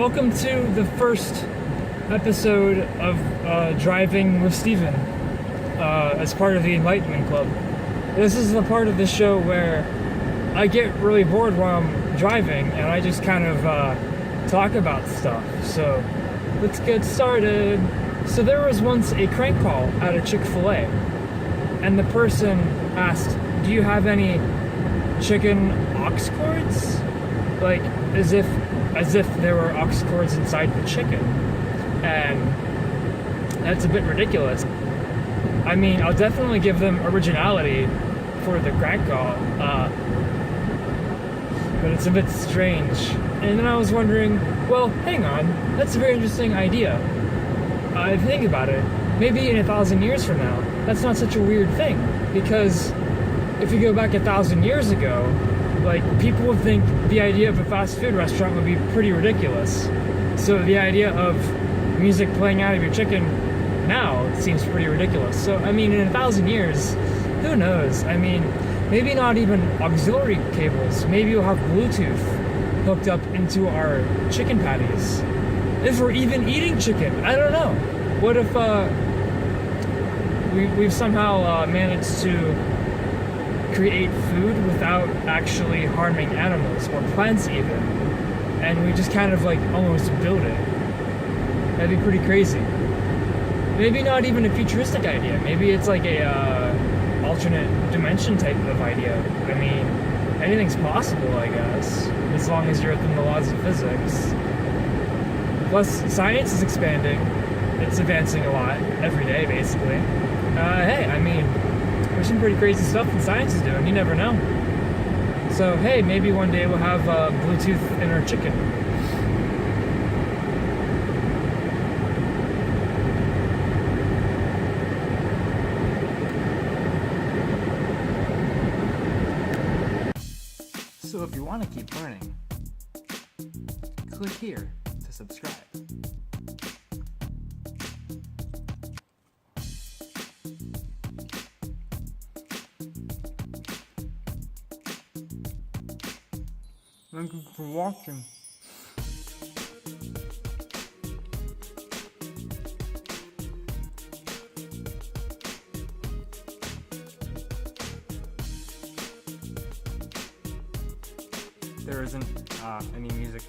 welcome to the first episode of Driving with Steven as part of the Enlightenment Club. This is the part of the show where I get really bored while I'm driving and I just kind of talk about stuff. So let's get started. So there was once a crank call at a Chick-fil-A, and the person asked, "Do you have any chicken aux cords?" Like as if there were aux cords inside the chicken. And that's a bit ridiculous. I mean, I'll definitely give them originality for the crank call, but it's a bit strange. And then I was wondering, well, hang on, that's a very interesting idea. If you think about it, maybe in 1,000 years from now, that's not such a weird thing, because if you go back 1,000 years ago, like, people would think the idea of a fast food restaurant would be pretty ridiculous. So the idea of music playing out of your chicken now seems pretty ridiculous. So, I mean, in 1,000 years, who knows? I mean, maybe not even auxiliary cables. Maybe you'll have Bluetooth hooked up into our chicken patties. If we're even eating chicken, I don't know. What if we've somehow managed to create food without actually harming animals or plants even, and we just kind of like almost build it? That'd be pretty crazy. Maybe not even a futuristic idea. Maybe it's like a alternate dimension type of idea. I mean, anything's possible, I guess, as long as you're within the laws of physics. Plus, science is expanding. It's advancing a lot every day, basically. Hey, I mean, there's some pretty crazy stuff that science is doing. You never know. So, hey, maybe one day we'll have Bluetooth in our chicken. So if you want to keep learning, click here to subscribe. Thank you for watching. There isn't any music.